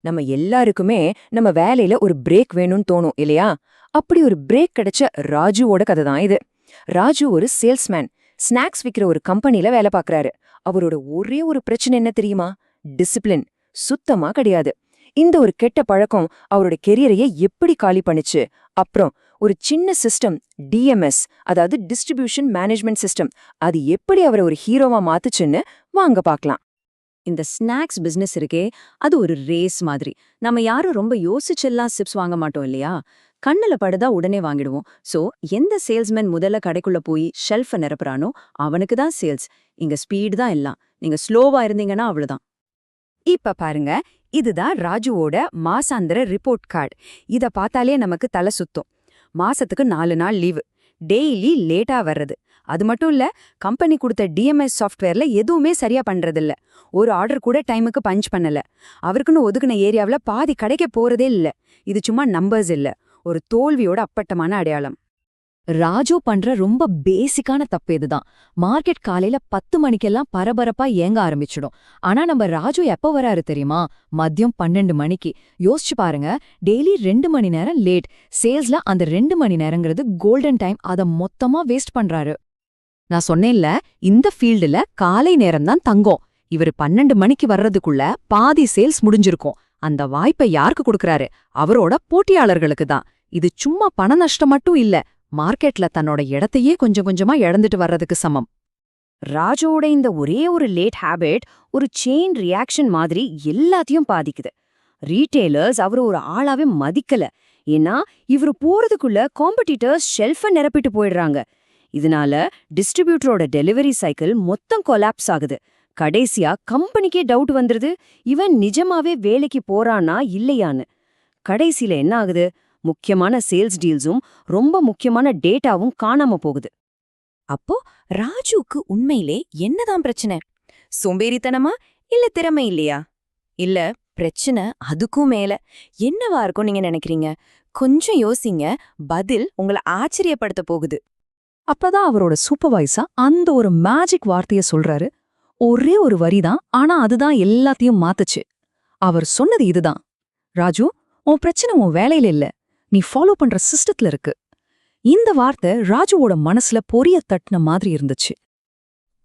நம்ம எல்லாருக்குமே நம்ம வேலையில ஒரு பிரேக் வேணும்னு தோணும் இல்லையா? அப்படி ஒரு பிரேக் கிடைச்ச ராஜுவோட கதை தான் இது. ராஜு ஒரு சேல்ஸ்மேன். ஸ்நாக்ஸ் விக்கிற ஒரு கம்பெனில வேலை பார்க்கறாரு. அவரோட ஒரே ஒரு பிரச்சனை என்ன தெரியுமா? டிசிப்ளின். சுத்தமா கிடையாது. இந்த ஒரு கெட்ட பழக்கம் அவரோட கெரியரையே எப்படி காலி பண்ணுச்சு? அப்புறம் ஒரு சின்ன சிஸ்டம், டிஎம்எஸ், அதாவது டிஸ்ட்ரிபியூஷன் மேனேஜ்மெண்ட் சிஸ்டம், அது எப்படி அவரை ஒரு ஹீரோவா மாத்துச்சுன்னு வாங்க பார்க்கலாம். இந்த ஸ்நாக்ஸ் பிசினஸ் இருக்கே, அது ஒரு ரேஸ் மாதிரி. நம்ம யாரும் ரொம்ப யோசிச்செல்லாம் சிப்ஸ் வாங்க மாட்டோம் இல்லையா? கண்ணுல படுதா உடனே வாங்கிடுவோம். சோ எந்த சேல்ஸ்மேன் முதல்ல கடைக்குள்ள போய் ஷெல்ஃப நிரப்புறானோ அவனுக்கு தான் சேல்ஸ். இங்க ஸ்பீடு தான் எல்லாம். நீங்க ஸ்லோவா இருந்தீங்கன்னா அவ்வளவுதான். இப்ப பாருங்க, இதுதான் ராஜுவோட மாசாந்திர ரிப்போர்ட் கார்டு. இத பார்த்தாலே நமக்கு தலை சுத்தும். மாசத்துக்கு 4 நாள் லீவு, டெய்லி லேட்டா வர்றது. அது மட்டும் இல்ல, கம்பெனி கொடுத்த டிஎம்எஸ் சாஃப்ட்வேர்ல எதுவுமே சரியா பண்றதில்ல. ஒரு ஆர்டர் கூட டைமுக்கு பஞ்ச் பண்ணல. அவருக்குன்னு ஒதுக்குன ஏரியாவுல பாதி கடைக்க போறதே இல்ல. இது சும்மா நம்பர்ஸ் இல்ல, ஒரு தோல்வியோட அப்பட்டமான அடையாளம். ராஜு பண்ற ரொம்ப பேசிக்கான தப்பு இதுதான். மார்க்கெட் காலையில 10 மணிக்கெல்லாம் பரபரப்பா ஏங்க ஆரம்பிச்சிடும். ஆனா நம்ம ராஜு எப்ப வராரு தெரியுமா? மதியம் 12 மணிக்கு. யோசிச்சு பாருங்க, டெய்லி 2 மணி நேரம் லேட். சேல்ஸ்ல அந்த 2 மணி நேரங்கிறது கோல்டன் டைம். அத மொத்தமா வேஸ்ட் பண்றாரு. நான் சொன்னேன்ல, இந்த ஃபீல்டுல காலை நேரம்தான் தங்கம். இவர் 12 மணிக்கு வர்றதுக்குள்ள பாதி சேல்ஸ் முடிஞ்சிருக்கும். அந்த வாய்ப்பை யாருக்கு கொடுக்கறாரு? அவரோட போட்டியாளர்களுக்கு தான். இது சும்மா பண நஷ்டம் மட்டும் இல்ல, மார்க்கெட்ல தன்னோட இடத்தையே கொஞ்சம் கொஞ்சமா இழந்துட்டு வர்றதுக்கு சமம். ராஜுவோட இந்த ஒரே ஒரு லேட் ஹேபிட் ஒரு செயின் ரியாக்ஷன் மாதிரி எல்லாத்தையும் பாதிக்குது. ரீட்டெய்லர்ஸ் அவரு ஒரு ஆளாவே மதிக்கல. ஏன்னா இவரு போறதுக்குள்ள காம்படிட்டர்ஸ் ஷெல்ஃப நிரப்பிட்டு போயிடுறாங்க. இதனால டிஸ்ட்ரிபியூட்டரோட டெலிவரி சைக்கிள் மொத்தம் கொலாப்ஸ் ஆகுது. கடைசியா கம்பெனிக்கே டவுட் வந்துருது, இவன் நிஜமாவே வேலைக்கு போறானா இல்லையான்னு. கடைசியில என்ன ஆகுது? முக்கியமான சேல்ஸ் டீல்ஸும் ரொம்ப முக்கியமான டேட்டாவும் காணாம போகுது. அப்போ ராஜுக்கு உண்மையிலே என்னதான் பிரச்சனை? சோம்பேறித்தனமா இல்ல திறமை இல்லையா? இல்ல பிரச்சனை அதுக்கும் மேல என்னவா இருக்கும் நீங்க நினைக்கிறீங்க? கொஞ்சம் யோசிங்க, பதில் உங்களை ஆச்சரியப்படுத்த போகுது. அப்பதான் அவரோட சூப்பர்வைசா அந்த ஒரு மேஜிக் வார்த்தைய சொல்றாரு. ஒரே ஒரு வரிதான், ஆனா அதுதான் எல்லாத்தையும் மாத்துச்சு. அவர் சொன்னது இதுதான்: ராஜு, உன் பிரச்சனை உன் வேலையில இல்ல, நீ ஃபாலோ பண்ற சிஸ்டத்துல இருக்கு. இந்த வார்த்தை ராஜுவோட மனசுல பொரிய தட்டின மாதிரி இருந்துச்சு.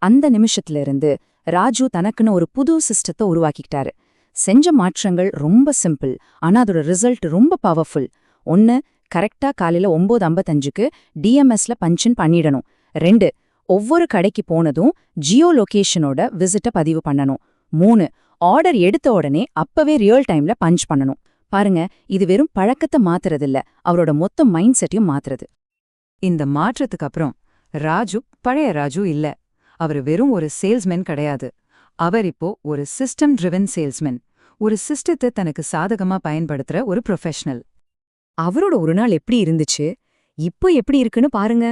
அந்த நிமிஷத்துல இருந்து ராஜு தனக்குன்னு ஒரு புது சிஸ்டத்தை உருவாக்கிக்கிட்டாரு. செஞ்ச மாற்றங்கள் ரொம்ப சிம்பிள், ஆனா அதோட ரிசல்ட் ரொம்ப பவர்ஃபுல். 1, கரெக்டா காலையில 9:55க்கு டிஎம்எஸ்ல பஞ்சின் பண்ணிடணும். 2, ஒவ்வொரு கடைக்கு போனதும் ஜியோ லொகேஷனோட விசிட்ட பதிவு பண்ணணும். 3, ஆர்டர் எடுத்த உடனே அப்பவே ரியல் டைம்ல பஞ்ச் பண்ணணும். பாருங்க, இது வெறும் பழக்கத்தை மாத்துறதில்ல, அவரோட மொத்த மைண்ட் செட்டையும் மாத்துறது. இந்த மாற்றத்துக்கு அப்புறம் ராஜு பழைய ராஜு இல்ல. அவர் வெறும் ஒரு சேல்ஸ்மேன் கிடையாது. அவர் இப்போ ஒரு சிஸ்டம் ட்ரிவன் சேல்ஸ்மேன். ஒரு சிஸ்டத்தை தனக்கு சாதகமா பயன்படுத்துற ஒரு ப்ரொஃபஷனல். அவரோட ஒரு நாள் எப்படி இருந்துச்சு, இப்போ எப்படி இருக்குன்னு பாருங்க.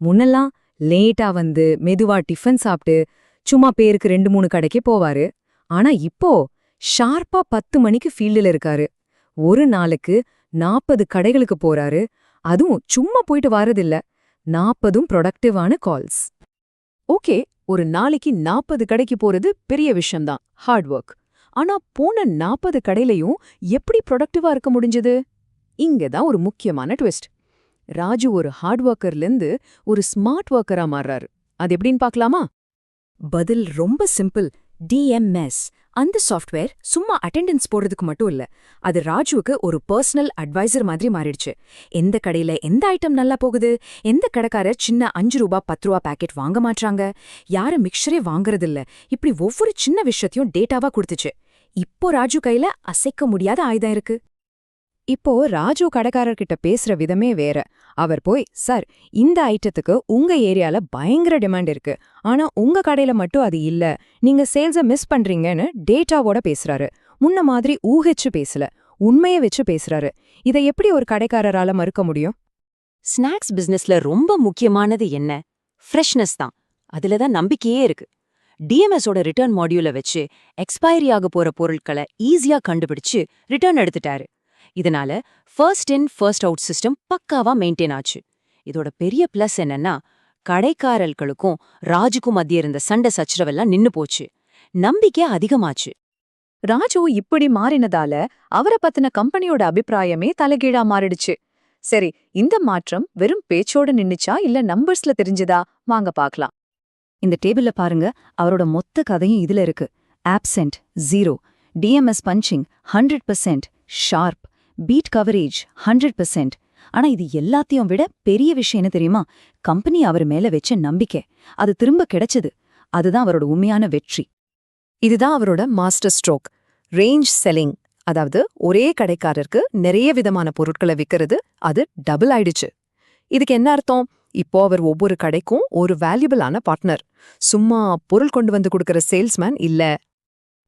முன்னெல்லாம் லேட்டா வந்து மெதுவா டிஃபன் சாப்பிட்டு சும்மா பேருக்கு 2-3 கடைக்கே போவாரு. ஆனா இப்போ ஷார்ப்பா 10 மணிக்கு ஃபீல்டுல இருக்காரு. ஒரு நாளுக்கு 40 கடைகளுக்கு போறாரு. அதுவும் சும்மா போயிட்டு வாரதில்ல, 40ம் ப்ரொடக்டிவான கால்ஸ். ஓகே, ஒரு நாளைக்கு 40 கடைக்கு போறது பெரிய விஷயம்தான், ஹார்ட் ஒர்க். ஆனா போன 40 கடையிலையும் எப்படி ப்ரொடக்டிவா இருக்க முடிஞ்சது? இங்கதான் ஒரு முக்கியமான ட்விஸ்ட். ராஜு ஒரு ஹார்ட் ஒர்க்கர்லேருந்து ஒரு ஸ்மார்ட் ஒர்க்கரா மாறுறாரு. அது எப்படின்னு பார்க்கலாமா? பதில் ரொம்ப சிம்பிள். டிஎம்எஸ். அந்த சாஃப்ட்வேர் சும்மா அட்டெண்டன்ஸ் போடுறதுக்கு மட்டும் இல்ல, அது ராஜுவுக்கு ஒரு பர்சனல் அட்வைசர் மாதிரி மாறிடுச்சு. எந்த கடையில எந்த ஐட்டம் நல்லா போகுது, எந்த கடைக்காரர் சின்ன 5 ரூபா 10 ரூபா பேக்கெட் வாங்க மாட்டாங்க, யார மிக்சரே வாங்குறதில்ல, இப்படி ஒவ்வொரு சின்ன விஷயத்தையும் டேட்டாவா கொடுத்துச்சு. இப்போ ராஜு கையில அசைக்க முடியாத ஆயுதம் இருக்கு. இப்போ ராஜு கடைக்காரர்கிட்ட பேசுற விதமே வேற. அவர் போய், சார், இந்த ஐட்டத்துக்கு உங்க ஏரியால பயங்கர டிமாண்ட் இருக்கு, ஆனா உங்க கடையில மட்டும் அது இல்ல, நீங்க சேல்ஸ மிஸ் பண்றீங்கன்னு டேட்டாவோட பேசுறாரு. முன்ன மாதிரி ஊகிச்சு பேசல, உண்மைய வச்சு பேசுறாரு. இதை எப்படி ஒரு கடைக்காரரால மறுக்க முடியும்? ஸ்நாக்ஸ் பிசினஸ்ல ரொம்ப முக்கியமானது என்ன? ஃப்ரெஷ்னஸ் தான். அதுலதான் நம்பிக்கையே இருக்கு. டிஎம்எஸோட ரிட்டர்ன் மாடியூலை வச்சு எக்ஸ்பைரி ஆக போற பொருட்களை ஈஸியா கண்டுபிடிச்சு ரிட்டர்ன் எடுத்துட்டாரு. இதனால first in first out system பக்காவா மெயின்டைன் ஆச்சு. இதோட பெரிய பிளஸ் என்னன்னா, கடைக்காரர்களுக்கும் ராஜுக்கும் மத்திய இருந்த சண்டை சச்சரவெல்லாம் நின்னு போச்சு. நம்பிக்கை அதிகமாச்சு. ராஜு இப்படி மாறினதால அவரை பத்தின கம்பெனியோட அபிப்பிராயமே தலைகீழா மாறிடுச்சு. சரி, இந்த மாற்றம் வெறும் பேச்சோட நின்னுச்சா இல்ல நம்பர்ஸ்ல தெரிஞ்சதா? வாங்க பார்க்கலாம். இந்த டேபிள்ல பாருங்க, அவரோட மொத்த கதையும் இதுல இருக்கு. Absent 0, TMS punching 100%, sharp, beat coverage 100%. ஆனா இது எல்லாத்தையும் விட பெரிய விஷயம் என்ன தெரியுமா? கம்பெனி அவர் மேல வச்ச நம்பிக்கை. அது திரும்ப கிடைச்சது. அதுதான் அவரோட உண்மையான வெற்றி. இதுதான் அவரோட மாஸ்டர் ஸ்ட்ரோக். Range selling. அதாவது ஒரே கடைக்காரருக்கு நிறைய விதமான பொருட்களை விக்கிறது. அது டபுள் ஆயிடுச்சு. இதுக்கு என்ன அர்த்தம்? இப்போ அவர் ஒவ்வொரு கடைக்கும் ஒரு வேல்யூபிளான பார்ட்னர். சும்மா பொருள் கொண்டு வந்து கொடுக்கற சேல்ஸ்மேன் இல்ல.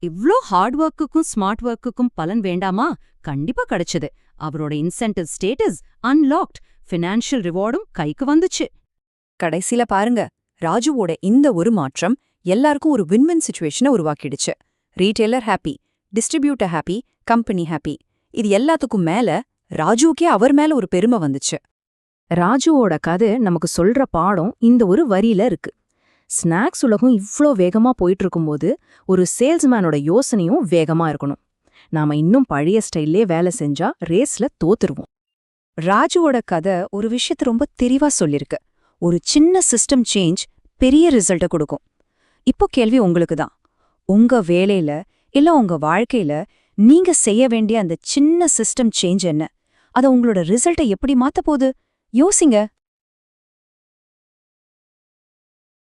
இவ்ளோ ஹார்ட் ஒர்க்குக்கும் ஸ்மார்ட் ஒர்க்குக்கும் பலன் வேண்டாமா? கண்டிப்பா கிடைச்சது. அவரோட இன்சென்டிவ் ஸ்டேட்டஸ் அன்லாக்ட், ஃபினான்ஷியல் ரிவார்டும் கைக்கு வந்துச்சு. கடைசில பாருங்க, ராஜுவோட இந்த ஒரு மாற்றம் எல்லாருக்கும் ஒரு வின்-வின் சிச்சுவேஷனை உருவாக்கிடுச்சு. Retailer happy, distributor happy, company happy. இது எல்லாத்துக்கும் மேல ராஜுவுக்கே அவர் மேல ஒரு பெருமை வந்துச்சு. ராஜுவோட கதை நமக்கு சொல்ற பாடம் இந்த ஒரு வரியில இருக்கு. ஸ்நாக்ஸ் உலகம் இவ்ளோ வேகமா போயிட்டு இருக்கும்போது ஒரு சேல்ஸ்மேனோட யோசனையும் வேகமா இருக்கணும். நாம இன்னும் பழைய ஸ்டைல்லே வேலை செஞ்சா ரேஸ்ல தோத்துருவோம். ராஜுவோட கதை ஒரு விஷயத்தை ரொம்ப தெளிவா சொல்லிருக்கு. ஒரு சின்ன சிஸ்டம் சேஞ்ச் பெரிய ரிசல்ட்ட கொடுக்கும். இப்போ கேள்வி உங்களுக்கு தான். உங்க வேலையில இல்ல உங்க வாழ்க்கையில நீங்க செய்ய வேண்டிய அந்த சின்ன சிஸ்டம் சேஞ்ச் என்ன? அத உங்களோட ரிசல்ட்டை எப்படி மாத்த போகுது? யோசிங்க.